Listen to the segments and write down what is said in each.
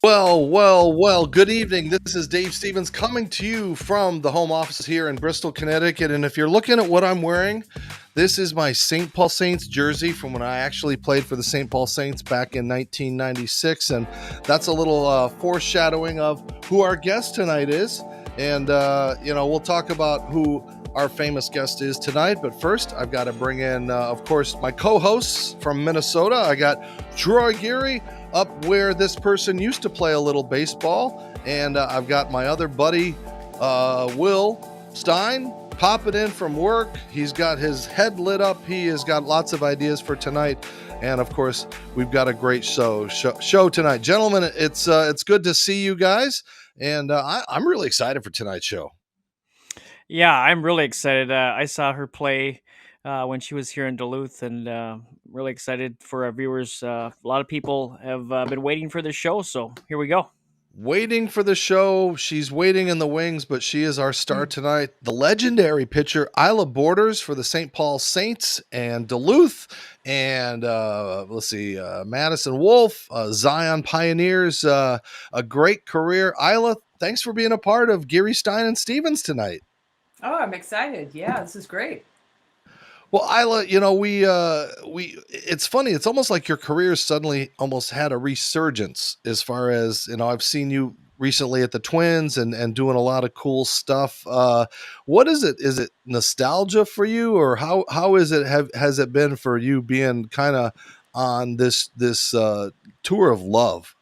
Well, good evening. This is Dave Stevens coming to you from the home office here in Bristol, Connecticut. And if you're looking at what I'm wearing, this is my St. Paul Saints jersey from when I actually played for the St. Paul Saints back in 1996. And that's a little foreshadowing of who our guest tonight is. And, we'll talk about who our famous guest is tonight. But first, I've got to bring in, of course, my co hosts from Minnesota. I got Troy Geary up where this person used to play a little baseball. And I've got my other buddy, Will Stein, popping in from work. He's got his head lit up. He has got lots of ideas for tonight. And of course, we've got a great show tonight. Gentlemen, it's good to see you guys. And I'm really excited for tonight's show. Yeah, I'm really excited. I saw her play when she was here in Duluth, and really excited for our viewers. A lot of people have been waiting for this show, so here we go. Waiting for the show. She's waiting in the wings, but she is our star tonight. The legendary pitcher, Ila Borders for the St. Paul Saints and Duluth. And Madison Wolf, Zion Pioneers, a great career. Ila, thanks for being a part of Geary, Stein, and Stevens tonight. Oh, I'm excited. Yeah, this is great. Well, Ila, it's funny. It's almost like your career suddenly almost had a resurgence as far as, I've seen you recently at the Twins and doing a lot of cool stuff. What is it? Is it nostalgia for you, or how has it been for you being kind of on this tour of love?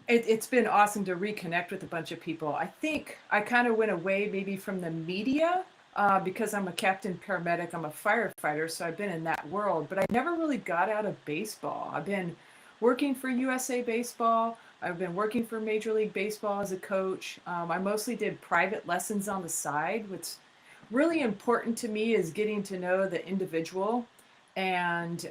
It's been awesome to reconnect with a bunch of people. I think I kind of went away maybe from the media because I'm a captain paramedic, I'm a firefighter, so I've been in that world, but I never really got out of baseball. I've been working for USA Baseball. I've been working for Major League Baseball as a coach. I mostly did private lessons on the side. What's really important to me is getting to know the individual, and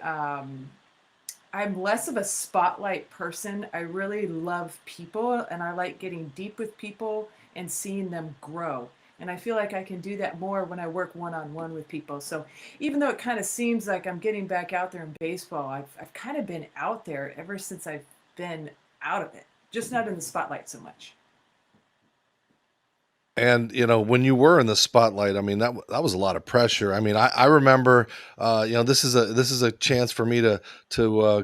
I'm less of a spotlight person. I really love people and I like getting deep with people and seeing them grow. And I feel like I can do that more when I work one on one with people. So even though it kind of seems like I'm getting back out there in baseball, I've kind of been out there ever since I've been out of it, just not in the spotlight so much. And when you were in the spotlight, I mean that was a lot of pressure. I mean, I remember, this is a chance for me to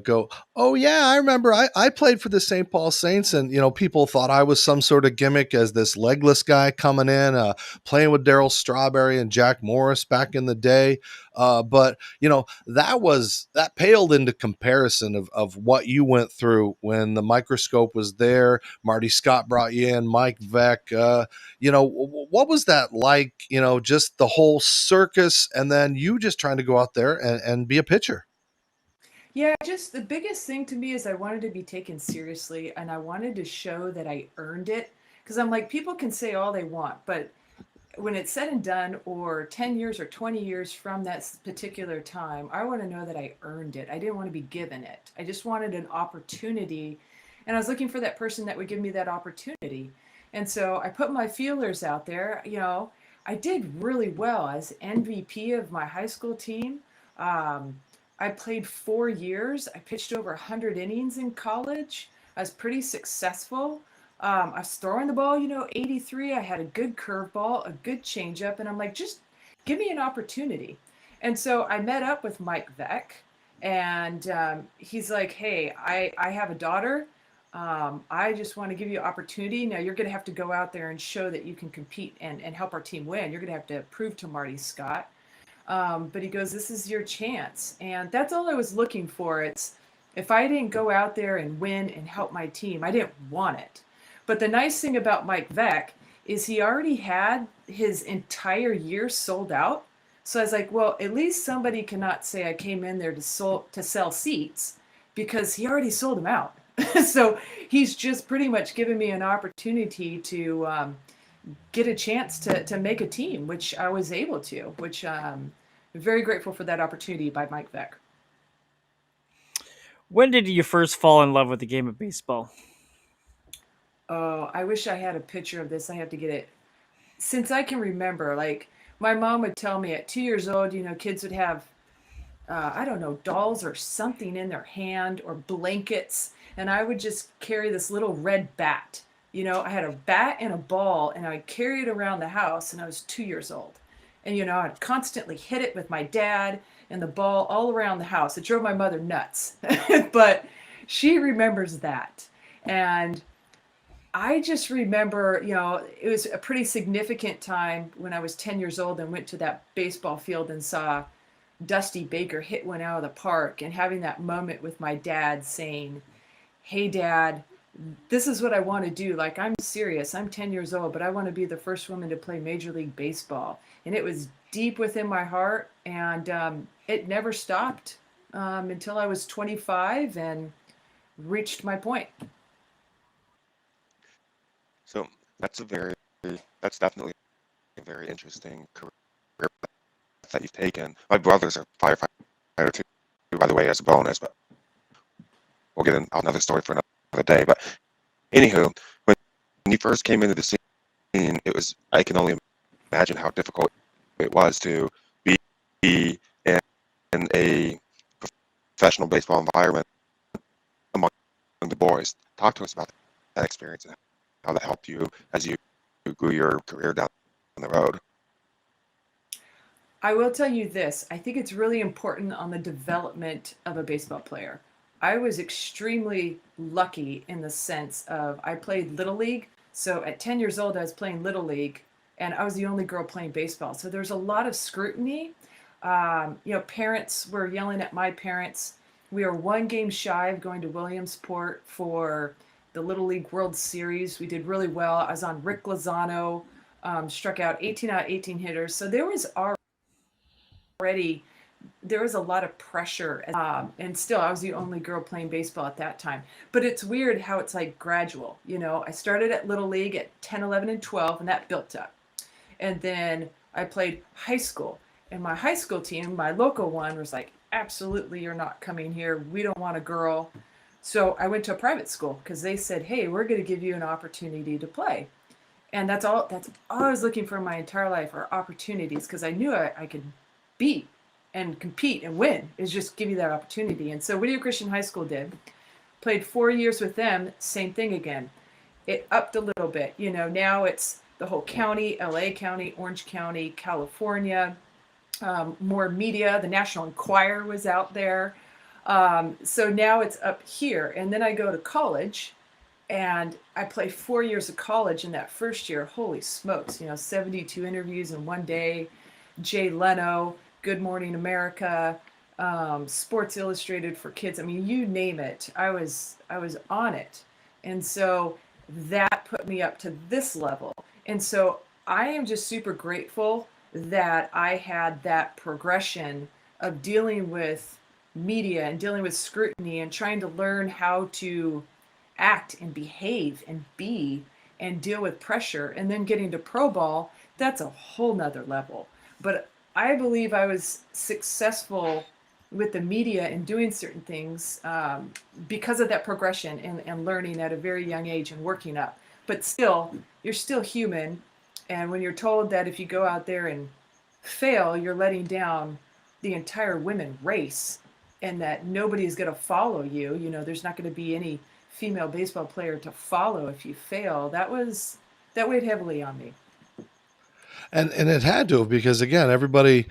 go. Oh yeah, I remember. I played for the St. Paul Saints, and people thought I was some sort of gimmick as this legless guy coming in, playing with Darryl Strawberry and Jack Morris back in the day. But that paled into comparison of what you went through when the microscope was there. Marty Scott brought you in, Mike Veck. What was that like? Just the whole circus, and then you just trying to go out there and be a pitcher. Yeah, just the biggest thing to me is I wanted to be taken seriously and I wanted to show that I earned it. Because I'm like, people can say all they want, but when it's said and done, or 10 years or 20 years from that particular time, I want to know that I earned it. I didn't want to be given it. I just wanted an opportunity. And I was looking for that person that would give me that opportunity. And so I put my feelers out there. I did really well as MVP of my high school team. Um, I played 4 years. I pitched over 100 innings in college. I was pretty successful. I was throwing the ball, 83. I had a good curveball, a good changeup, and I'm like, just give me an opportunity. And so I met up with Mike Veck, and he's like, hey, I have a daughter. I just want to give you an opportunity. Now you're going to have to go out there and show that you can compete and help our team win. You're going to have to prove to Marty Scott. But he goes, this is your chance. And that's all I was looking for. It's if I didn't go out there and win and help my team, I didn't want it. But the nice thing about Mike Veck is he already had his entire year sold out. So I was like, well, at least somebody cannot say I came in there to sell seats because he already sold them out. So he's just pretty much given me an opportunity to get a chance to make a team, which I was able to, which I'm very grateful for that opportunity by Mike Veck. When did you first fall in love with the game of baseball? Oh, I wish I had a picture of this. I have to get it. Since I can remember, like my mom would tell me at 2 years old, kids would have I don't know, dolls or something in their hand or blankets. And I would just carry this little red bat. I had a bat and a ball, and I'd carry it around the house, and I was 2 years old. And, I'd constantly hit it with my dad and the ball all around the house. It drove my mother nuts, but she remembers that. And I just remember, it was a pretty significant time when I was 10 years old and went to that baseball field and saw Dusty Baker hit one out of the park, and having that moment with my dad saying, "Hey, Dad, this is what I want to do. Like, I'm serious. I'm 10 years old, but I want to be the first woman to play Major League Baseball." And it was deep within my heart, and it never stopped until I was 25 and reached my point. So that's definitely a very interesting career that you've taken. My brother's a firefighter too, by the way, as a bonus, but we'll get another story for another day. But anywho, when you first came into the scene, I can only imagine how difficult it was to be in a professional baseball environment among the boys. Talk to us about that experience and how that helped you as you grew your career down the road. I will tell you this. I think it's really important on the development of a baseball player. I was extremely lucky in the sense of I played Little League. So at 10 years old, I was playing Little League, and I was the only girl playing baseball. So there's a lot of scrutiny. Parents were yelling at my parents. We were one game shy of going to Williamsport for the Little League World Series. We did really well. I was on Rick Lozano, struck out 18 out of 18 hitters. So there was a lot of pressure, and still I was the only girl playing baseball at that time. But it's weird how it's like gradual. I started at Little League at 10, 11, and 12, and that built up. And then I played high school, and my high school team, my local one, was like, absolutely, you're not coming here. We don't want a girl. So I went to a private school because they said, hey, we're going to give you an opportunity to play. And that's all I was looking for in my entire life, are opportunities, because I knew I could beat and compete and win. Is just give you that opportunity. And so Whittier Christian High School played 4 years with them, same thing again. It upped a little bit. Now it's the whole county, LA County, Orange County, California, more media. The National Enquirer was out there. So now it's up here. And then I go to college, and I play 4 years of college in that first year. Holy smokes, 72 interviews in one day. Jay Leno, Good Morning America, Sports Illustrated for Kids. I mean, you name it. I was on it. And so that put me up to this level. And so I am just super grateful that I had that progression of dealing with media and dealing with scrutiny and trying to learn how to act and behave and be and deal with pressure, and then getting to pro ball. That's a whole nother level. But I believe I was successful with the media and doing certain things because of that progression and learning at a very young age and working up. But still, you're still human. And when you're told that if you go out there and fail, you're letting down the entire women race, and that nobody's going to follow you, there's not going to be any female baseball player to follow if you fail, that weighed heavily on me. And it had to, because again, everybody,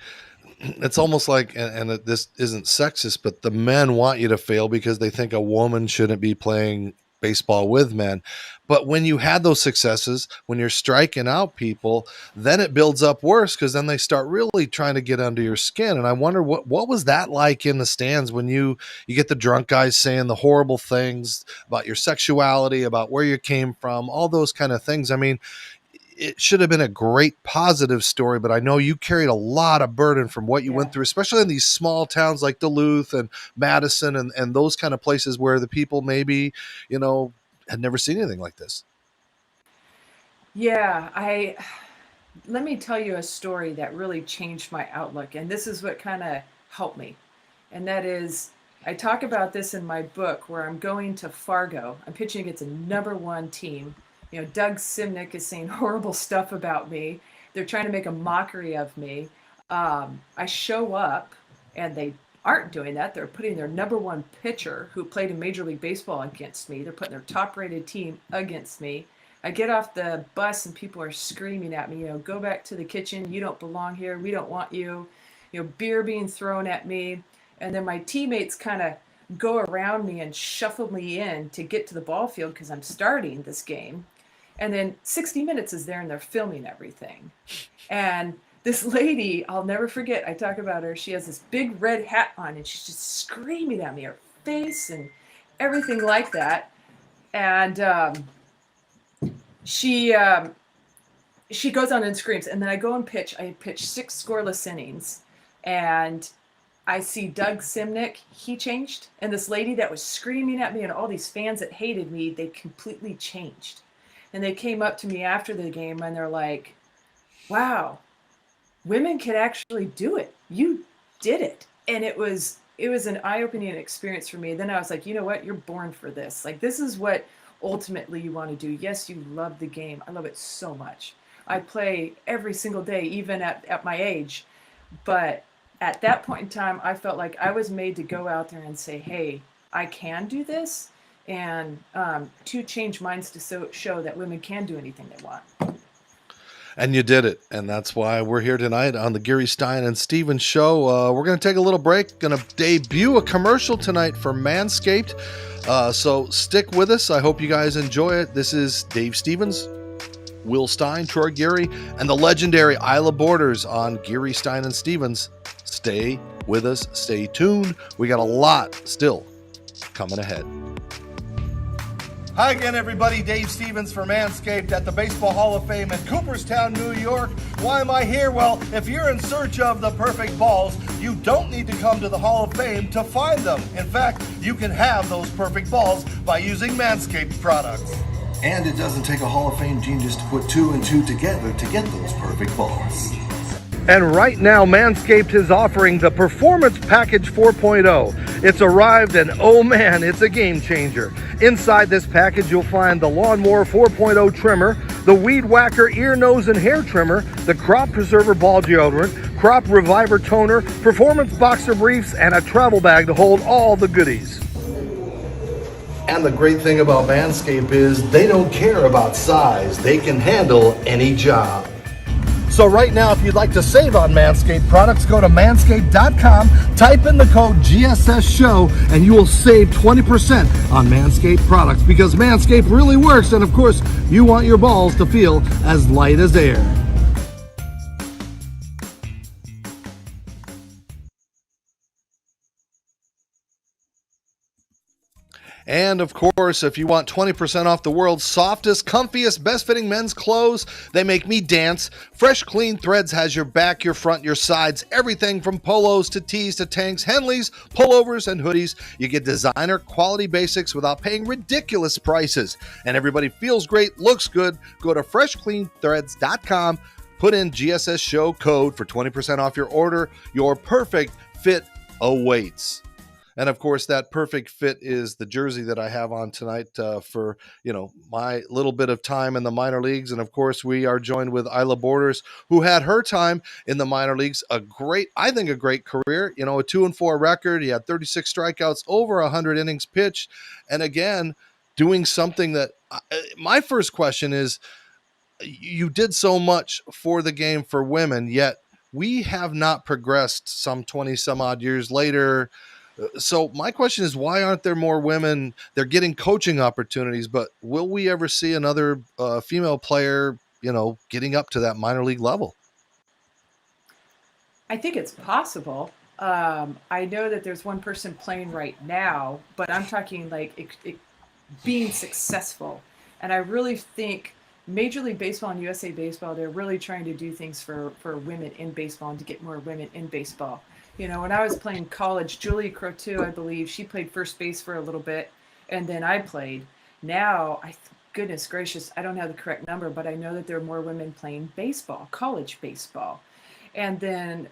it's almost like, and this isn't sexist, but the men want you to fail because they think a woman shouldn't be playing baseball with men. But when you had those successes, when you're striking out people, then it builds up worse, because then they start really trying to get under your skin. And I wonder what was that like in the stands when you get the drunk guys saying the horrible things about your sexuality, about where you came from, all those kind of things. I mean, it should have been a great positive story, but I know you carried a lot of burden from what you went through, especially in these small towns like Duluth and Madison and those kind of places where the people maybe, had never seen anything like this. Yeah, let me tell you a story that really changed my outlook. And this is what kind of helped me. And that is, I talk about this in my book, where I'm going to Fargo. I'm pitching against a #1 team. Doug Simnick is saying horrible stuff about me. They're trying to make a mockery of me. I show up, and they aren't doing that. They're putting their number one pitcher who played in Major League Baseball against me. They're putting their top rated team against me. I get off the bus and people are screaming at me, go back to the kitchen. You don't belong here. We don't want you. Beer being thrown at me. And then my teammates kind of go around me and shuffle me in to get to the ball field because I'm starting this game. And then 60 Minutes is there and they're filming everything. And this lady, I'll never forget, I talk about her, she has this big red hat on and she's just screaming at me, her face and everything like that. And she goes on and screams. And then I go and pitch. I pitch 6 scoreless innings. And I see Doug Simnick, he changed. And this lady that was screaming at me and all these fans that hated me, they completely changed. And they came up to me after the game and they're like, wow, women can actually do it. You did it. And it was an eye-opening experience for me. Then I was like, you know what? You're born for this. Like, this is what ultimately you want to do. Yes, you love the game. I love it so much. I play every single day, even at my age. But at that point in time, I felt like I was made to go out there and say, hey, I can do this. And to change minds to show that women can do anything they want. And you did it. And that's why we're here tonight on the Geary, Stein, and Stevens show. We're going to take a little break. Going to debut a commercial tonight for Manscaped. So stick with us. I hope you guys enjoy it. This is Dave Stevens, Will Stein, Troy Geary, and the legendary Ila Borders on Geary, Stein, and Stevens. Stay with us. Stay tuned. We got a lot still coming ahead. Hi again, everybody. Dave Stevens for Manscaped at the Baseball Hall of Fame in Cooperstown, New York. Why am I here? Well, if you're in search of the perfect balls, you don't need to come to the Hall of Fame to find them. In fact, you can have those perfect balls by using Manscaped products. And it doesn't take a Hall of Fame genius to put 2 and 2 together to get those perfect balls. And right now, Manscaped is offering the Performance Package 4.0. It's arrived and oh man, it's a game changer. Inside this package, you'll find the Lawnmower 4.0 trimmer, the Weed Whacker ear, nose, and hair trimmer, the Crop Preserver ball deodorant, Crop Reviver toner, Performance boxer briefs, and a travel bag to hold all the goodies. And the great thing about Manscaped is they don't care about size. They can handle any job. So right now, if you'd like to save on Manscaped products, go to manscaped.com, type in the code GSSShow, and you will save 20% on Manscaped products because Manscaped really works, and of course, you want your balls to feel as light as air. And of course, if you want 20% off the world's softest, comfiest, best fitting men's clothes, they make me dance. Fresh Clean Threads has your back, your front, your sides, everything from polos to tees to tanks, Henleys, pullovers, and hoodies. You get designer quality basics without paying ridiculous prices. And everybody feels great, looks good. Go to freshcleanthreads.com, put in GSS Show code for 20% off your order. Your perfect fit awaits. And of course, that perfect fit is the jersey that I have on tonight for, my little bit of time in the minor leagues. And of course, we are joined with Ila Borders, who had her time in the minor leagues. A great career, a 2-4 record. He had 36 strikeouts, over 100 innings pitched. And again, doing something that my first question is, you did so much for the game for women, yet we have not progressed some 20 some odd years later. So my question is, why aren't there more women? They're getting coaching opportunities, but will we ever see another female player, getting up to that minor league level? I think it's possible. I know that there's one person playing right now, but I'm talking like being successful. And I really think Major League Baseball and USA Baseball, they're really trying to do things for women in baseball and to get more women in baseball. When I was playing college, Julie Croteau, I believe, she played first base for a little bit, and then I played. Now, goodness gracious, I don't have the correct number, but I know that there are more women playing baseball, college baseball. And then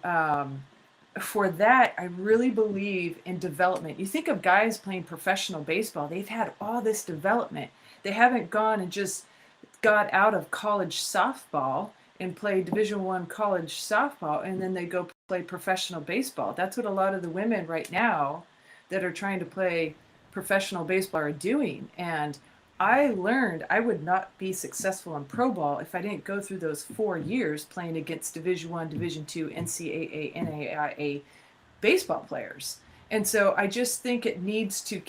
for that, I really believe in development. You think of guys playing professional baseball, they've had all this development. They haven't gone and just got out of college softball and played Division I college softball, and then they go play professional baseball. That's what a lot of the women right now that are trying to play professional baseball are doing. And I learned I would not be successful in pro ball if I didn't go through those 4 years playing against Division I, Division II, NCAA, NAIA baseball players. And so I just think it needs to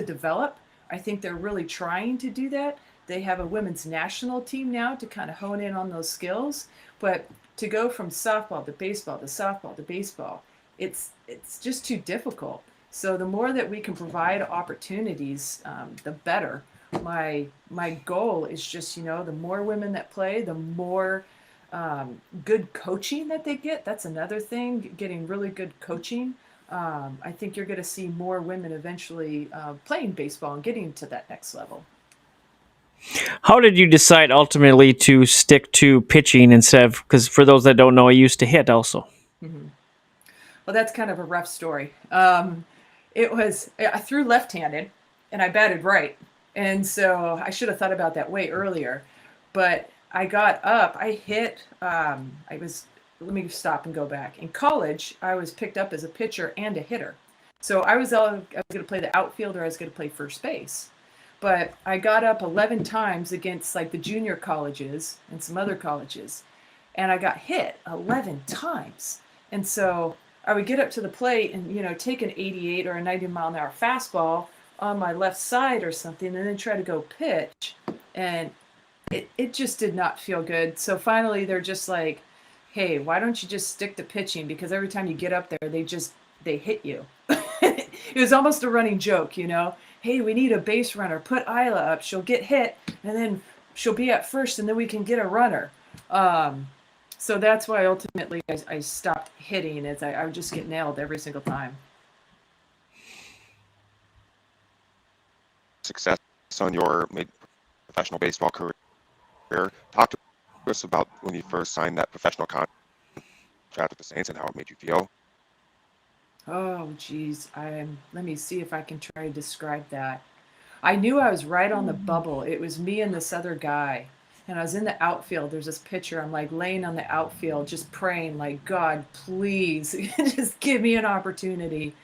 develop. I think they're really trying to do that. They have a women's national team now to kind of hone in on those skills. But to go from softball to baseball to softball to baseball, it's just too difficult. So the more that we can provide opportunities, the better. My goal is just, the more women that play, the more good coaching that they get. That's another thing, getting really good coaching. I think you're going to see more women eventually playing baseball and getting to that next level. How did you decide ultimately to stick to pitching instead of, because for those that don't know, I used to hit also. Mm-hmm. Well, that's kind of a rough story. I threw left-handed and I batted right. And so I should have thought about that way earlier. But I got up, I hit, let me stop and go back. In college, I was picked up as a pitcher and a hitter. So I was going to play the outfield or I was going to play first base. But I got up 11 times against like the junior colleges and some other colleges. And I got hit 11 times. And so I would get up to the plate and, take an 88 or a 90 mile an hour fastball on my left side or something and then try to go pitch. And it just did not feel good. So finally they're just like, hey, why don't you just stick to pitching? Because every time you get up there, they hit you. It was almost a running joke, Hey, we need a base runner. Put Ila up. She'll get hit, and then she'll be at first, and then we can get a runner. So that's why ultimately I stopped hitting, as I would just get nailed every single time. Success on your professional baseball career. Talk to us about when you first signed that professional contract with the Saints and how it made you feel. Oh, geez. Let me see if I can try to describe that. I knew I was right on the bubble. It was me and this other guy. And I was in the outfield. There's this pitcher. I'm like laying on the outfield, just praying like, God, please, just give me an opportunity.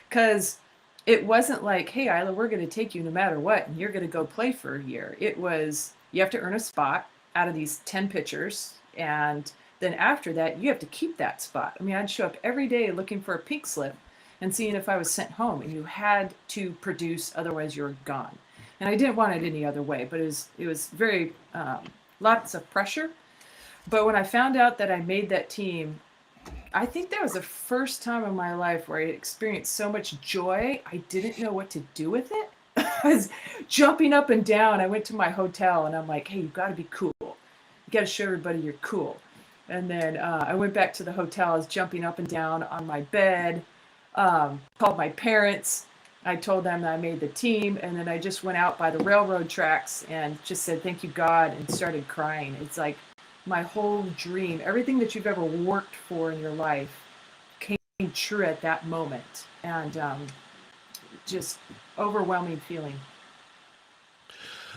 Because it wasn't like, hey, Ila, we're going to take you no matter what, and you're going to go play for a year. It was, you have to earn a spot out of these 10 pitchers. And then after that, you have to keep that spot. I mean, I'd show up every day looking for a pink slip and seeing if I was sent home. And you had to produce, otherwise you're gone. And I didn't want it any other way, but it was very, lots of pressure. But when I found out that I made that team, I think that was the first time in my life where I experienced so much joy, I didn't know what to do with it. I was jumping up and down. I went to my hotel and I'm like, hey, you've got to be cool. You got to show everybody you're cool. And then I went back to the hotel. I was jumping up and down on my bed, called my parents. I told them that I made the team. And then I just went out by the railroad tracks and just said, thank you, God, and started crying. It's like my whole dream, everything that you've ever worked for in your life came true at that moment. And just overwhelming feeling.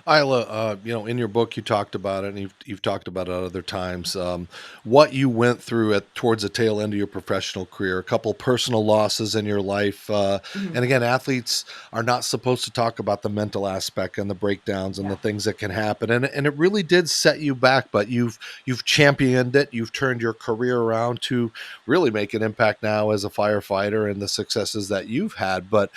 Ila, in your book, you talked about it, and you've talked about it other times. What you went through towards the tail end of your professional career, a couple personal losses in your life, and again, athletes are not supposed to talk about the mental aspect and the breakdowns and the things that can happen, and it really did set you back. But you've championed it. You've turned your career around to really make an impact now as a firefighter and the successes that you've had. But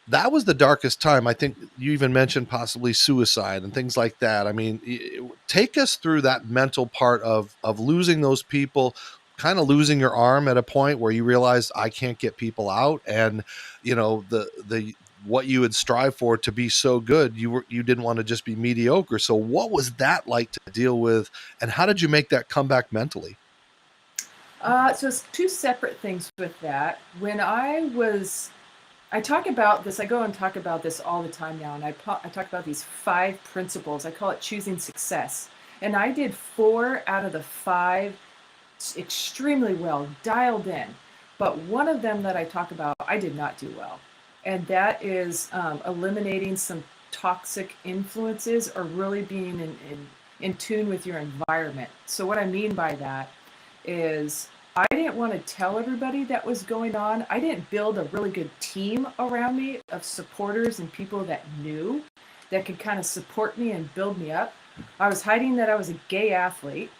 that was the darkest time. I think you even mentioned possibly suicide and things like that. I mean, take us through that mental part of losing those people, kind of losing your arm at a point where you realized I can't get people out, and the what you would strive for to be so good, you didn't want to just be mediocre. So what was that like to deal with, and how did you make that comeback mentally? So it's two separate things with that. When I talk about this, I go and talk about this all the time now, and I talk about these 5 principles. I call it choosing success. And I did 4 out of the 5 extremely well, dialed in. But one of them that I talk about, I did not do well. And that is eliminating some toxic influences or really being in tune with your environment. So what I mean by that is I didn't didn't want to tell everybody that was going on. I didn't build a really good team around me of supporters and people that knew, that could kind of support me and build me up. I was hiding that I was a gay athlete,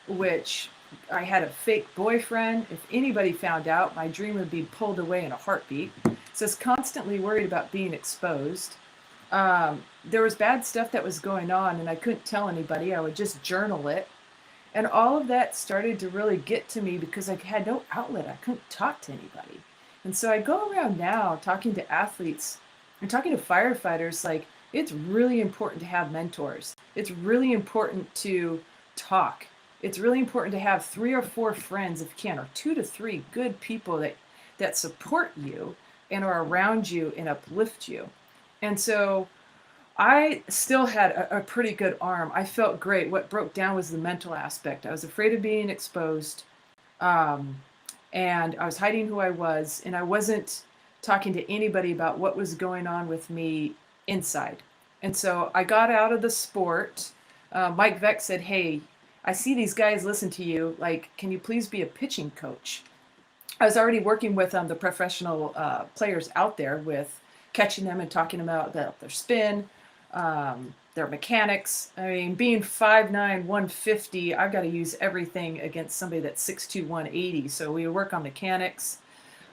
which I had a fake boyfriend. If anybody found out, my dream would be pulled away in a heartbeat. So I was constantly worried about being exposed. There was bad stuff that was going on, and I couldn't tell anybody. I would just journal it. And all of that started to really get to me because I had no outlet. I couldn't talk to anybody. And so I go around now talking to athletes and talking to firefighters, like, it's really important to have mentors. It's really important to talk. It's really important to have 3 or 4 friends, if you can, or 2 to 3 good people that support you and are around you and uplift you. And so I still had a pretty good arm. I felt great. What broke down was the mental aspect. I was afraid of being exposed, and I was hiding who I was, and I wasn't talking to anybody about what was going on with me inside. And so I got out of the sport. Mike Veck said, "Hey, I see these guys listen to you. Like, can you please be a pitching coach?" I was already working with the professional players out there with catching them and talking about their spin, their mechanics. I mean, being 5'9", 150, I've got to use everything against somebody that's 6'2", 180. So we work on mechanics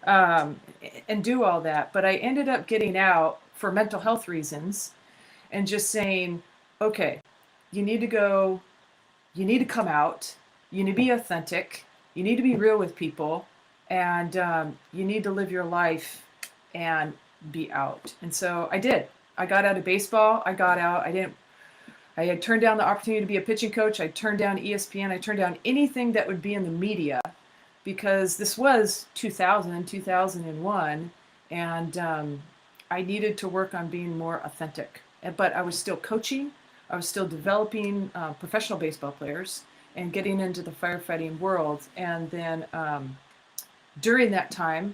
and do all that. But I ended up getting out for mental health reasons and just saying, okay, you need to go, you need to come out, you need to be authentic, you need to be real with people, and you need to live your life and be out. And so I did. I got out of baseball. I got out. I had turned down the opportunity to be a pitching coach. I turned down ESPN. I turned down anything that would be in the media because this was 2001, and I needed to work on being more authentic. But I was still coaching. I was still developing professional baseball players and getting into the firefighting world. And then during that time,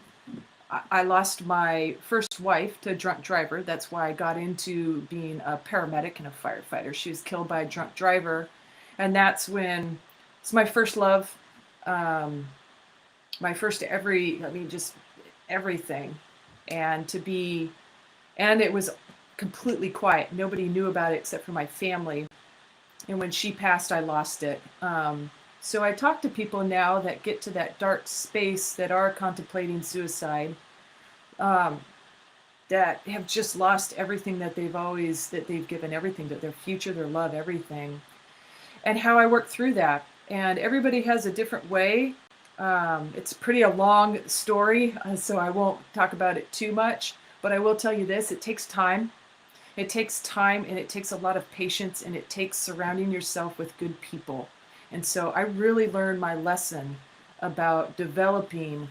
I lost my first wife to a drunk driver. That's why I got into being a paramedic and a firefighter. She was killed by a drunk driver. And that's when it's my first love, my first just everything. And it was completely quiet. Nobody knew about it except for my family. And when she passed, I lost it. So I talk to people now that get to that dark space that are contemplating suicide, that have just lost everything that they've given everything, that their future, their love, everything, and how I work through that. And everybody has a different way. It's a long story, so I won't talk about it too much, but I will tell you this, it takes time. It takes time, and it takes a lot of patience, and it takes surrounding yourself with good people. And so I really learned my lesson about developing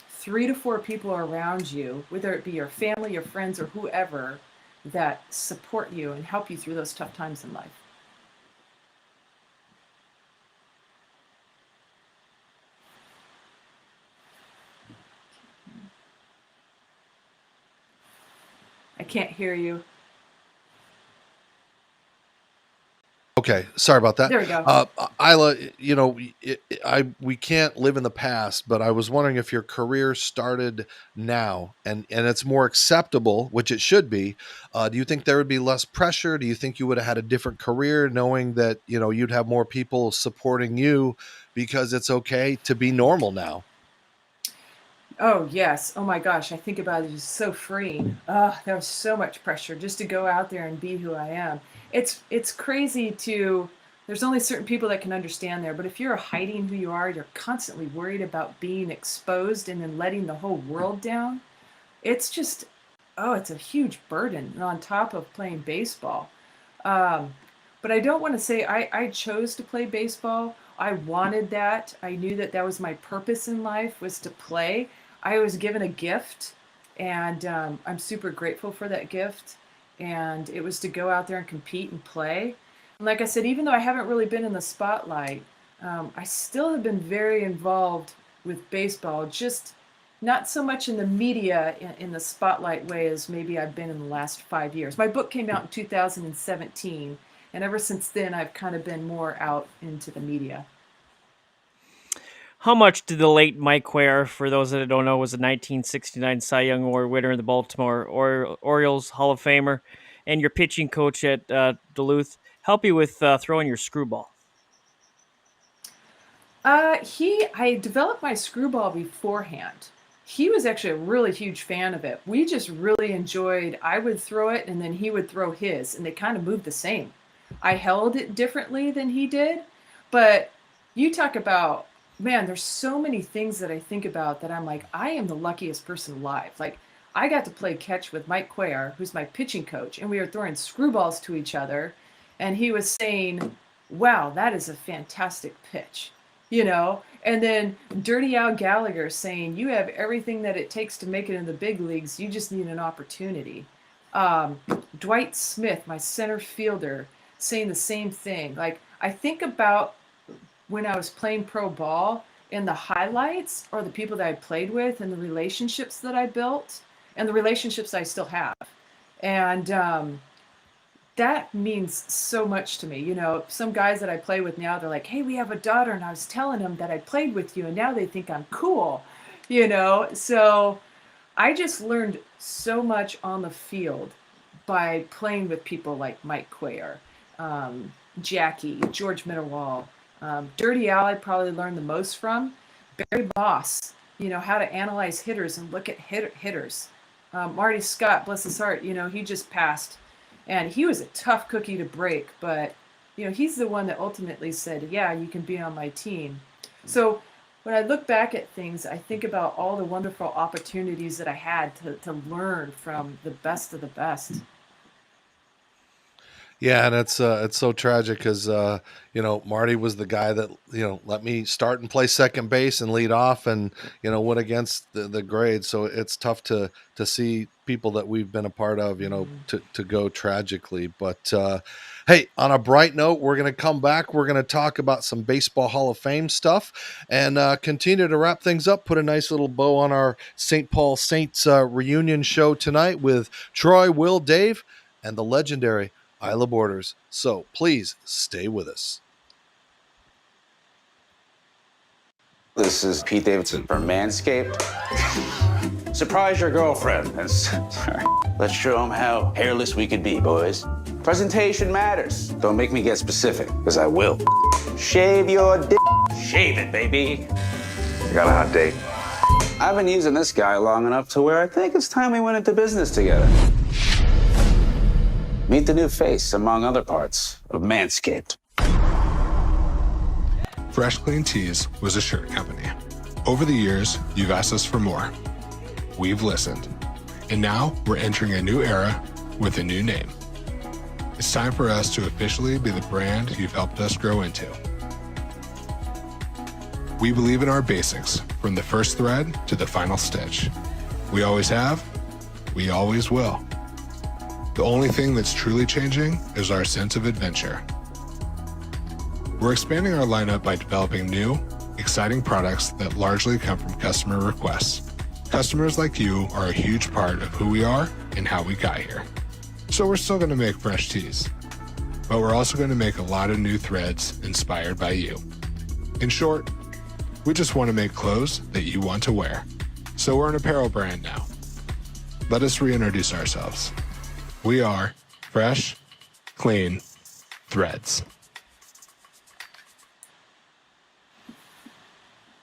3 to 4 people around you, whether it be your family, your friends, or whoever, that support you and help you through those tough times in life. I can't hear you. Okay, sorry about that. There we go. Ila, we can't live in the past, but I was wondering if your career started now and it's more acceptable, which it should be. Do you think there would be less pressure? Do you think you would have had a different career knowing that, you'd have more people supporting you because it's okay to be normal now? Oh, yes. Oh, my gosh. I think about it. It's so freeing. There was so much pressure just to go out there and be who I am. It's crazy there's only certain people that can understand there, but if you're hiding who you are, you're constantly worried about being exposed and then letting the whole world down. It's it's a huge burden on top of playing baseball. But I don't want to say I chose to play baseball. I wanted that. I knew that was my purpose in life, was to play. I was given a gift, and I'm super grateful for that gift. And it was to go out there and compete and play. And like I said, even though I haven't really been in the spotlight, I still have been very involved with baseball, just not so much in the media in the spotlight way as maybe I've been in the last 5 years. My book came out in 2017, and ever since then, I've kind of been more out into the media. How much did the late Mike Cuellar, for those that don't know, was a 1969 Cy Young Award winner in the Baltimore Orioles Hall of Famer, and your pitching coach at Duluth, help you with throwing your screwball? I developed my screwball beforehand. He was actually a really huge fan of it. We just really enjoyed, I would throw it and then he would throw his, and they kind of moved the same. I held it differently than he did, but you talk about, man, there's so many things that I think about that I'm like, I am the luckiest person alive. Like, I got to play catch with Mike Cuellar, who's my pitching coach, and we were throwing screwballs to each other, and he was saying, wow, that is a fantastic pitch. And then Dirty Al Gallagher saying, you have everything that it takes to make it in the big leagues. You just need an opportunity. Dwight Smith, my center fielder, saying the same thing. Like, I think about when I was playing pro ball and the highlights are the people that I played with and the relationships that I built and the relationships I still have. And that means so much to me. Some guys that I play with now, they're like, hey, we have a daughter, and I was telling them that I played with you, and now they think I'm cool, So I just learned so much on the field by playing with people like Mike Cuellar, Jackie, George Mitterwall. Dirty Al, I probably learned the most from. Barry Boss, how to analyze hitters and look at hitters. Marty Scott, bless his heart, he just passed. And he was a tough cookie to break, but he's the one that ultimately said, yeah, you can be on my team. So when I look back at things, I think about all the wonderful opportunities that I had to learn from the best of the best. Yeah, and it's so tragic because Marty was the guy that let me start and play second base and lead off, and went against the grade. So it's tough to see people that we've been a part of, to go tragically. But hey, on a bright note, we're going to come back. We're going to talk about some Baseball Hall of Fame stuff and continue to wrap things up. Put a nice little bow on our St. Paul Saints reunion show tonight with Troy, Will, Dave, and the legendary Ila Borders. So please stay with us. This is Pete Davidson from Manscaped. Surprise your girlfriend. Let's show them how hairless we could be, boys. Presentation matters. Don't make me get specific, because I will. Shave your dick. Shave it, baby. I got a hot date. I've been using this guy long enough to where I think it's time we went into business together. Meet the new face, among other parts, of Manscaped. Fresh Clean Tees was a shirt company. Over the years, you've asked us for more. We've listened. And now we're entering a new era with a new name. It's time for us to officially be the brand you've helped us grow into. We believe in our basics, from the first thread to the final stitch. We always have, we always will. The only thing that's truly changing is our sense of adventure. We're expanding our lineup by developing new, exciting products that largely come from customer requests. Customers like you are a huge part of who we are and how we got here. So we're still going to make fresh tees, but we're also going to make a lot of new threads inspired by you. In short, we just want to make clothes that you want to wear. So we're an apparel brand now. Let us reintroduce ourselves. We are Fresh, Clean Threads.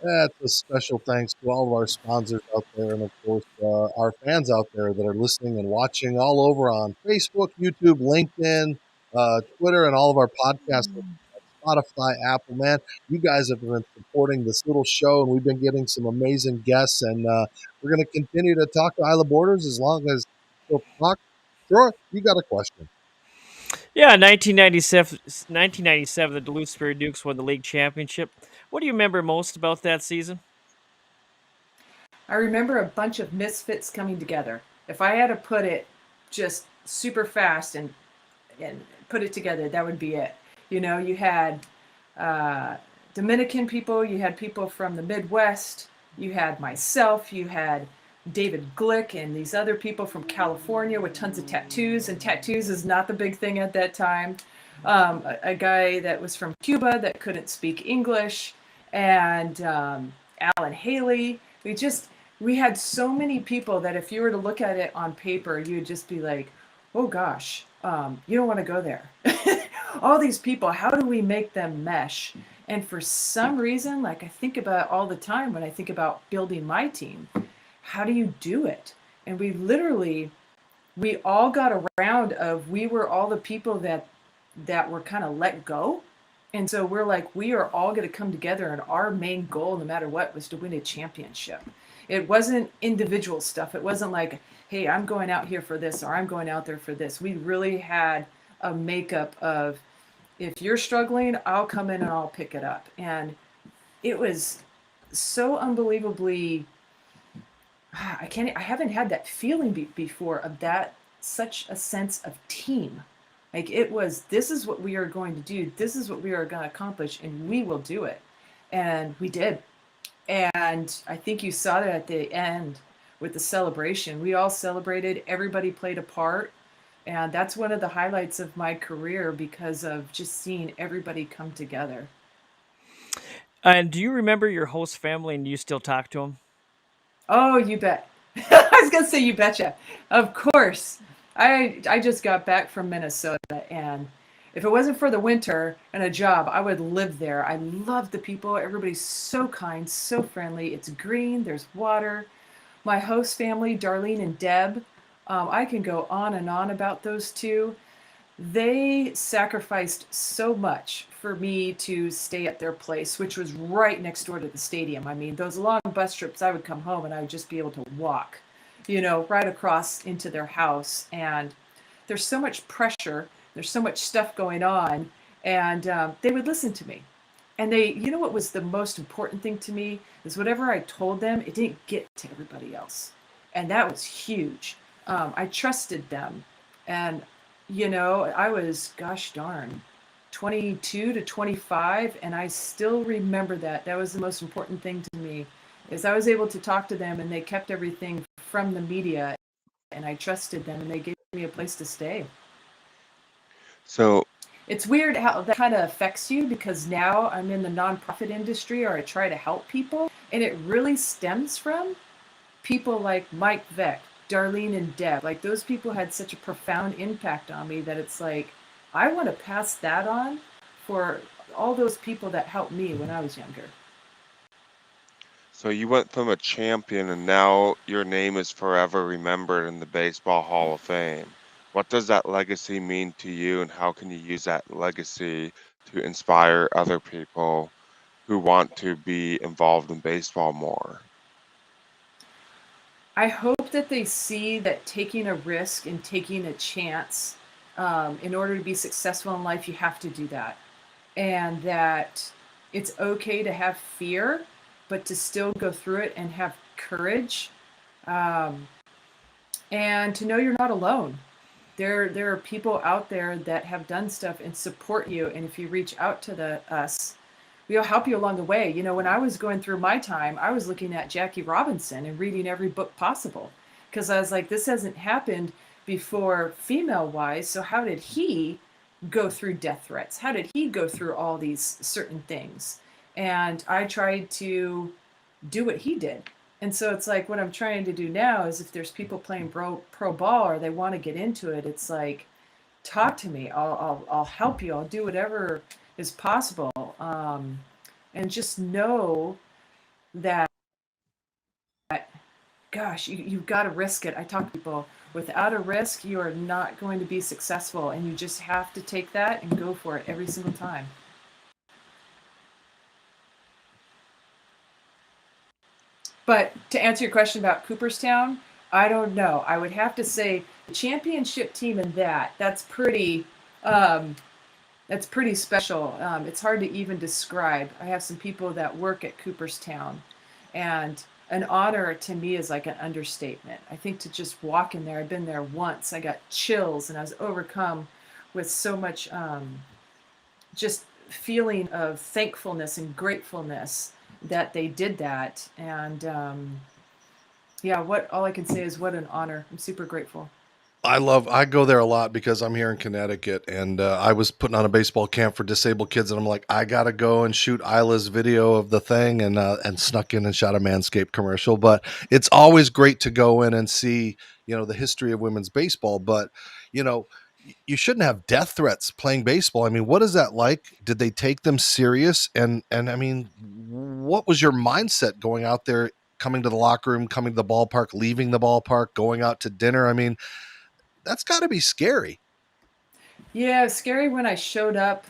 That's a special thanks to all of our sponsors out there, and of course our fans out there that are listening and watching all over on Facebook, YouTube, LinkedIn, Twitter, and all of our podcasts, Spotify, Apple. Man, you guys have been supporting this little show, and we've been getting some amazing guests, and we're going to continue to talk to Ila Borders as long as we'll talk. Troy, you got a question? Yeah, 1997, the Duluth Spirit Dukes won the league championship. What do you remember most about that season? I remember a bunch of misfits coming together. If I had to put it just super fast and put it together, that would be it. You had Dominican people, you had people from the Midwest, you had myself, you had David Glick and these other people from California with tons of tattoos, and tattoos is not the big thing at that time. A guy that was from Cuba that couldn't speak English, and Alan Haley. We had so many people that if you were to look at it on paper, you would just be like, oh gosh, you don't want to go there. All these people, how do we make them mesh? And for some reason, like I think about all the time when I think about building my team, how do you do it? And we all got around of, we were all the people that were kind of let go. And so we're like, we are all going to come together, and our main goal, no matter what, was to win a championship. It wasn't individual stuff. It wasn't like, hey, I'm going out here for this, or I'm going out there for this. We really had a makeup of, if you're struggling, I'll come in and I'll pick it up. And it was so unbelievably, I haven't had that feeling before of that, such a sense of team. Like it was, this is what we are going to do. This is what we are going to accomplish, and we will do it. And we did. And I think you saw that at the end with the celebration. We all celebrated. Everybody played a part. And that's one of the highlights of my career, because of just seeing everybody come together. And do you remember your host family, and do you still talk to them? Oh, you bet. I was going to say, you betcha. Of course. I just got back from Minnesota, and if it wasn't for the winter and a job, I would live there. I love the people. Everybody's so kind, so friendly. It's green. There's water. My host family, Darlene and Deb, I can go on and on about those two. They sacrificed so much for me to stay at their place, which was right next door to the stadium. I mean, those long bus trips, I would come home and I would just be able to walk, right across into their house. And there's so much pressure. There's so much stuff going on. And they would listen to me. And what was the most important thing to me is whatever I told them, it didn't get to everybody else. And that was huge. I trusted them. And, I was, gosh darn, 22 to 25. And I still remember that. That was the most important thing to me, is I was able to talk to them, and they kept everything from the media. And I trusted them, and they gave me a place to stay. So It's weird how that kind of affects you, because now I'm in the nonprofit industry, or I try to help people. And it really stems from people like Mike Veck, Darlene and Deb. Like, those people had such a profound impact on me that it's like, I want to pass that on for all those people that helped me when I was younger. So you went from a champion, and now your name is forever remembered in the Baseball Hall of Fame. What does that legacy mean to you, and how can you use that legacy to inspire other people who want to be involved in baseball more? I hope that they see that taking a risk and taking a chance, in order to be successful in life, you have to do that. And that it's okay to have fear, but to still go through it and have courage, and to know you're not alone. There are people out there that have done stuff and support you. And if you reach out to us, we'll help you along the way. When I was going through my time, I was looking at Jackie Robinson and reading every book possible, because I was like, this hasn't happened before female wise. So how did he go through death threats? How did he go through all these certain things? And I tried to do what he did. And so it's like, what I'm trying to do now is, if there's people playing pro ball, or they want to get into it, it's like, talk to me. I'll help you. I'll do whatever is possible. And just know that, gosh, you've got to risk it. I talk to people, without a risk, you are not going to be successful. And you just have to take that and go for it every single time. But to answer your question about Cooperstown, I don't know. I would have to say the championship team in that's pretty special. It's hard to even describe. I have some people that work at Cooperstown, and an honor to me is like an understatement. I think to just walk in there, I've been there once, I got chills, and I was overcome with so much just feeling of thankfulness and gratefulness that they did that. And all I can say is, what an honor. I'm super grateful. I go there a lot because I'm here in Connecticut, and I was putting on a baseball camp for disabled kids, and I'm like, I gotta go and shoot Ila's video of the thing, and snuck in and shot a Manscaped commercial. But it's always great to go in and see, the history of women's baseball. But you know, you shouldn't have death threats playing baseball. I mean, what is that like? Did they take them serious? And I mean, what was your mindset going out there, coming to the locker room, coming to the ballpark, leaving the ballpark, going out to dinner? I mean, that's got to be scary. Yeah, it was scary when I showed up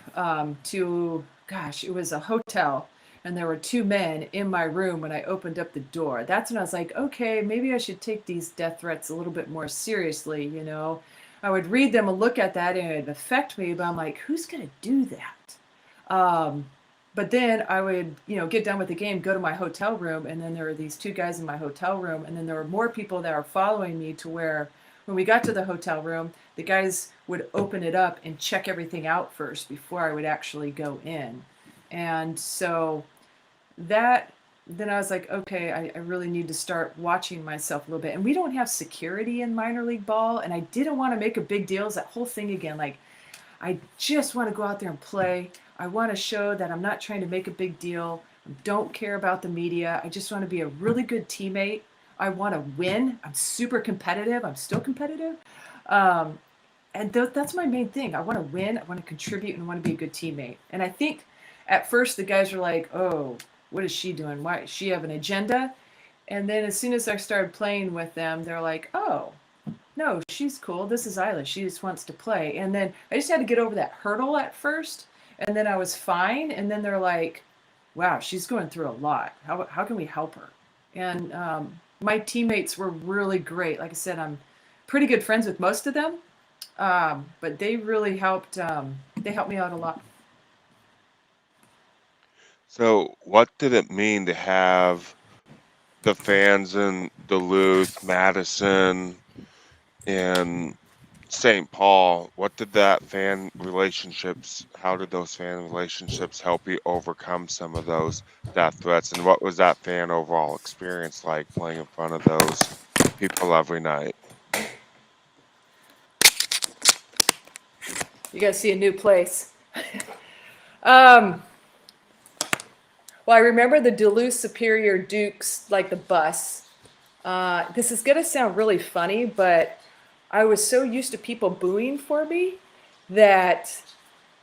to, gosh, it was a hotel, and there were two men in my room when I opened up the door. That's when I was like, okay, maybe I should take these death threats a little bit more seriously, you know. I would read them and look at that, and it'd affect me, but I'm like, who's going to do that? But then I would, get done with the game, go to my hotel room, and then there were these two guys in my hotel room, and then there were more people that were following me to where when we got to the hotel room, the guys would open it up and check everything out first before I would actually go in. And so then I was like, okay, I really need to start watching myself a little bit. And we don't have security in minor league ball, and I didn't want to make a big deal. It's that whole thing again, like, I just want to go out there and play. I want to show that I'm not trying to make a big deal. I don't care about the media. I just want to be a really good teammate. I want to win. I'm super competitive. I'm still competitive. And that's my main thing. I want to win. I want to contribute, and I want to be a good teammate. And I think at first the guys were like, oh, what is she doing? Why does she have an agenda? And then as soon as I started playing with them, they're like, oh, no, she's cool. This is Ila. She just wants to play. And then I just had to get over that hurdle at first. And then I was fine. And then they're like, wow, she's going through a lot. How can we help her? And my teammates were really great. Like I said, I'm pretty good friends with most of them. But they really helped. They helped me out a lot. So, what did it mean to have the fans in Duluth, Madison, and St. Paul? What did that how did those fan relationships help you overcome some of those death threats? And what was that fan overall experience like playing in front of those people every night? You got to see a new place. Well, I remember the Duluth Superior Dukes, like the bus. This is going to sound really funny, but I was so used to people booing for me that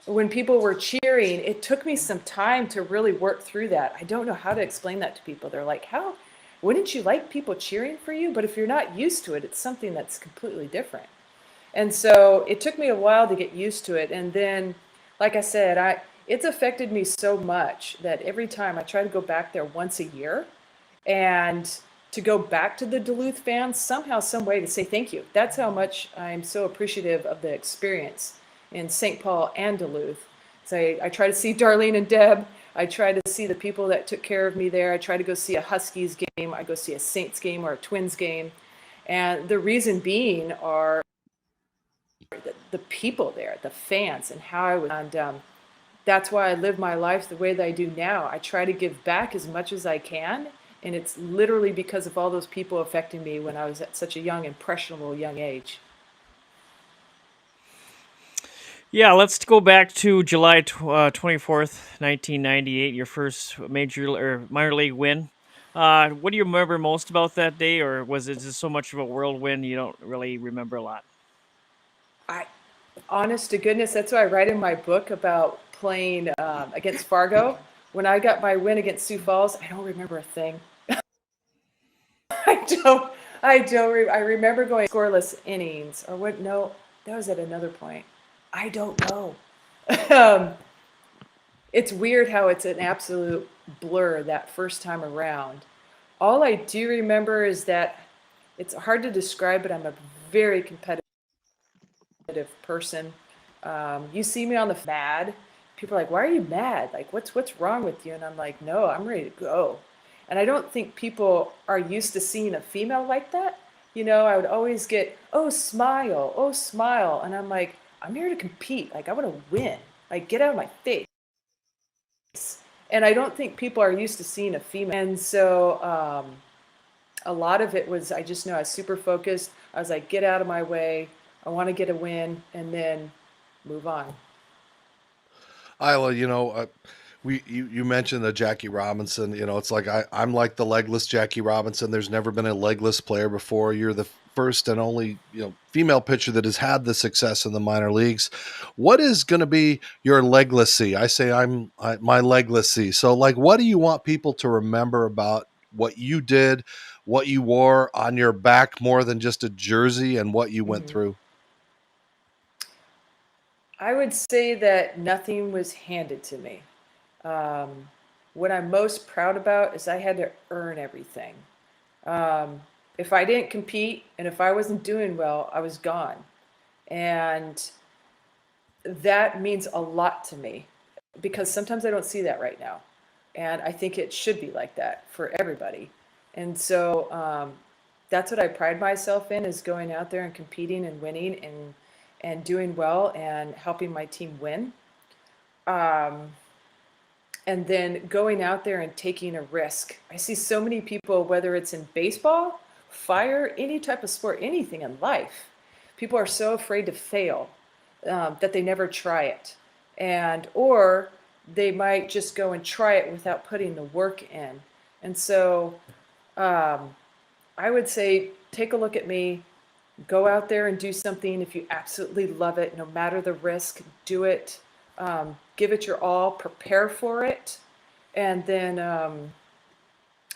when people were cheering, it took me some time to really work through that. I don't know how to explain that to people. They're like, how? Wouldn't you like people cheering for you? But if you're not used to it, it's something that's completely different. And so it took me a while to get used to it. And then, like I said, it's affected me so much that every time I try to go back there once a year and to go back to the Duluth fans somehow, some way to say thank you. That's how much I'm so appreciative of the experience in St. Paul and Duluth. So I try to see Darlene and Deb. I try to see the people that took care of me there. I try to go see a Huskies game. I go see a Saints game or a Twins game. And the reason being are the people there, the fans, and how I was. And that's why I live my life the way that I do now. I try to give back as much as I can. And it's literally because of all those people affecting me when I was at such a impressionable young age. Yeah, let's go back to July 24th, 1998, your first minor league win. What do you remember most about that day, or was it just so much of a whirlwind you don't really remember a lot? Honest to goodness, that's what I write in my book about playing against Fargo. When I got my win against Sioux Falls, I don't remember a thing. I remember going scoreless innings, or what? No, that was at another point. I don't know. It's weird how it's an absolute blur that first time around. All I do remember is that it's hard to describe, but I'm a very competitive person. You see me on the mad. People are like, why are you mad? Like, what's wrong with you? And I'm like, no, I'm ready to go. And I don't think people are used to seeing a female like that. I would always get, oh, smile. And I'm like, I'm here to compete. Like, I want to win. Like, get out of my face. And I don't think people are used to seeing a female. And so a lot of it was, I just know I was super focused. I was like, get out of my way. I want to get a win and then move on. Isla, you mentioned the Jackie Robinson. It's like I'm like the legless Jackie Robinson. There's never been a legless player before. You're the first and only female pitcher that has had the success in the minor leagues. What is going to be your legacy? I say my legacy. So, like, what do you want people to remember about what you did, what you wore on your back more than just a jersey, and what you went Mhm. through? I would say that nothing was handed to me. Um, what I'm most proud about is I had to earn everything. Um, if I didn't compete and if I wasn't doing well, I was gone. And that means a lot to me because sometimes I don't see that right now. And I think it should be like that for everybody. And so that's what I pride myself in is going out there and competing and winning and doing well and helping my team win. Um, and then going out there and taking a risk. I see so many people, whether it's in baseball, fire, any type of sport, anything in life, people are so afraid to fail that they never try it. And, or they might just go and try it without putting the work in. And so um, I would say take a look at me, go out there and do something. If you absolutely love it, no matter the risk, do it. Give it your all, prepare for it, and then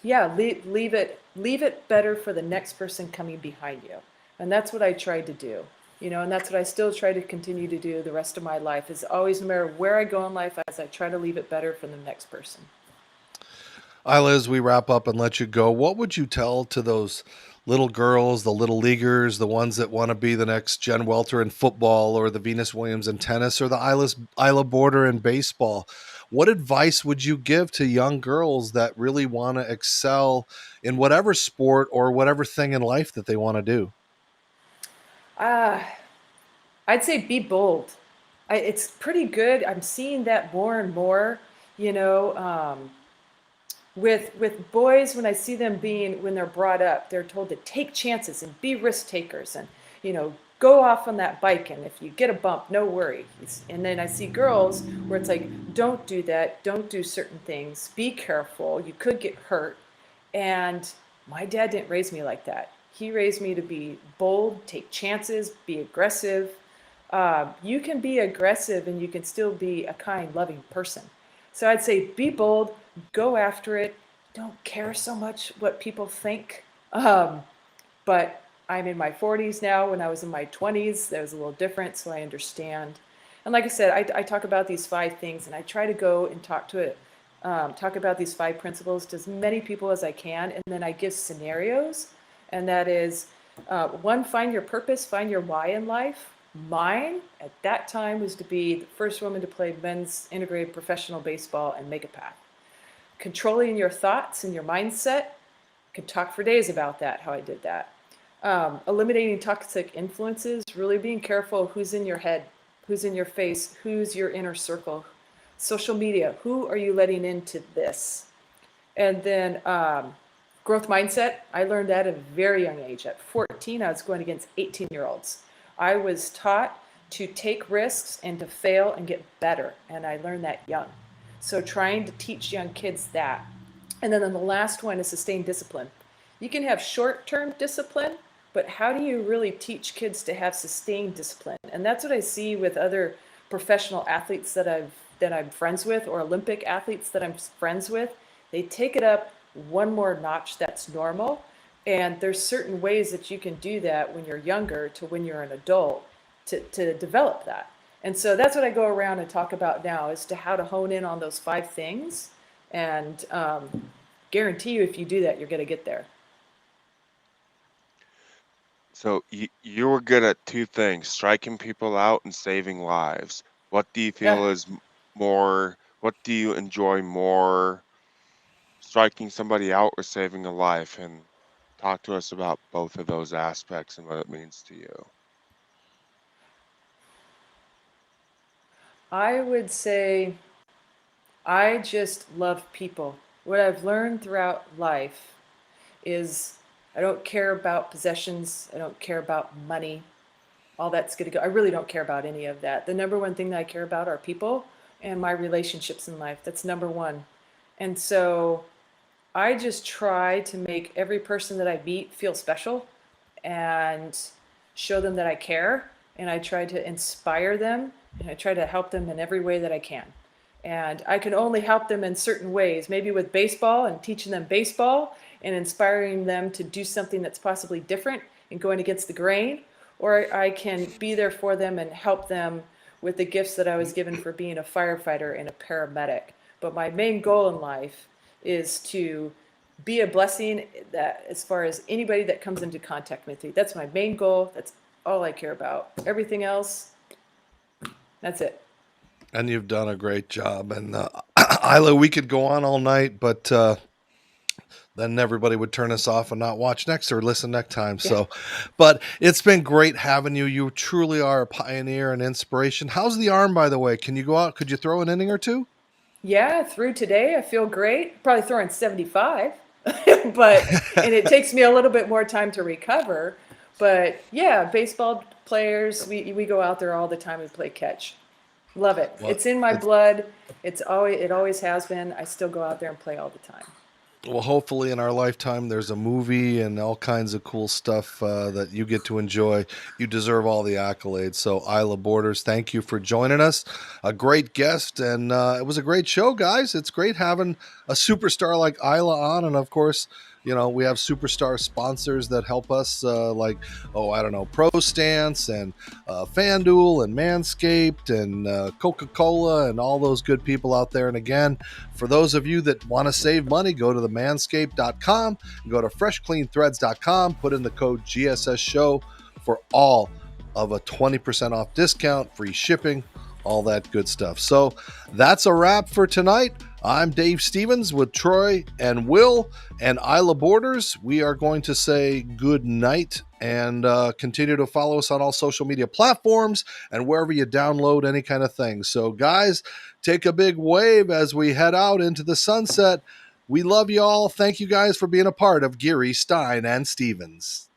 yeah, leave it better for the next person coming behind you. And that's what I tried to do. And that's what I still try to continue to do the rest of my life is always, no matter where I go in life, as I try to leave it better for the next person. Isla, as we wrap up and let you go, what would you tell to those little girls, the little leaguers, the ones that want to be the next Jen Welter in football or the Venus Williams in tennis or the Ila Border in baseball? What advice would you give to young girls that really want to excel in whatever sport or whatever thing in life that they want to do? Uh, I'd say be bold. It's pretty good. I'm seeing that more and more, you know, with boys when I see them when they're brought up, they're told to take chances and be risk takers and, go off on that bike. And if you get a bump, no worries. And then I see girls where it's like, don't do that. Don't do certain things. Be careful. You could get hurt. And my dad didn't raise me like that. He raised me to be bold, take chances, be aggressive. You can be aggressive and you can still be a kind, loving person. So I'd say be bold, go after it. Don't care so much what people think. But I'm in my 40s now. When I was in my 20s, that was a little different, so I understand. And like I said, I talk about these 5 things, and I try to go and talk about these 5 principles to as many people as I can, and then I give scenarios. And that is, 1, find your purpose, find your why in life. Mine at that time was to be the first woman to play men's integrated professional baseball and make a path. Controlling your thoughts and your mindset. Could talk for days about that, how I did that. Eliminating toxic influences, really being careful who's in your head, who's in your face, who's your inner circle. Social media, who are you letting into this? And then growth mindset, I learned that at a very young age. At 14, I was going against 18-year-olds. I was taught to take risks and to fail and get better, and I learned that young. So trying to teach young kids that. And then the last one is sustained discipline. You can have short-term discipline, but how do you really teach kids to have sustained discipline? And that's what I see with other professional athletes that I'm friends with, or Olympic athletes that I'm friends with. They take it up one more notch that's normal. And there's certain ways that you can do that when you're younger to when you're an adult to develop that. And so that's what I go around and talk about now, as to how to hone in on those 5 things. And guarantee you, if you do that, you're going to get there. So you were good at 2 things, striking people out and saving lives. What do you feel Yeah. is more, what do you enjoy more, striking somebody out or saving a life? And talk to us about both of those aspects and what it means to you. I would say I just love people. What I've learned throughout life is I don't care about possessions. I don't care about money. all that's going to go. I really don't care about any of that. The number one thing that I care about are people and my relationships in life. That's number one. And so I just try to make every person that I meet feel special and show them that I care. And I try to inspire them and I try to help them in every way that I can. And I can only help them in certain ways, maybe with baseball and teaching them baseball and inspiring them to do something that's possibly different and going against the grain. Or I can be there for them and help them with the gifts that I was given for being a firefighter and a paramedic. But my main goal in life is to be a blessing that as far as anybody that comes into contact with me. That's my main goal. That's all I care about. Everything else, that's it. And you've done a great job. And Ila, we could go on all night, but then everybody would turn us off and not watch next or listen next time. Yeah. So, but it's been great having you. You truly are a pioneer and inspiration. How's the arm, by the way? Can you go out? Could you throw an inning or two? Yeah, through today, I feel great. Probably throwing 75, but and it takes me a little bit more time to recover. But yeah, baseball players, we go out there all the time and play catch. Love it. Well, It's in my blood. It always has been. I still go out there and play all the time. Well, hopefully in our lifetime, there's a movie and all kinds of cool stuff that you get to enjoy. You deserve all the accolades. So, Ila Borders, thank you for joining us. A great guest, and it was a great show, guys. It's great having a superstar like Ila on, and of course, you know, we have superstar sponsors that help us, like, Pro Stance and FanDuel and Manscaped and Coca-Cola and all those good people out there. And again, for those of you that want to save money, go to the manscaped.com, go to freshcleanthreads.com, put in the code GSS Show for all of a 20% off discount, free shipping, all that good stuff. So that's a wrap for tonight. I'm Dave Stevens with Troy and Will and Ila Borders. We are going to say good night and continue to follow us on all social media platforms and wherever you download any kind of thing. So guys, take a big wave as we head out into the sunset. We love you all. Thank you guys for being a part of Geary, Stein, and Stevens.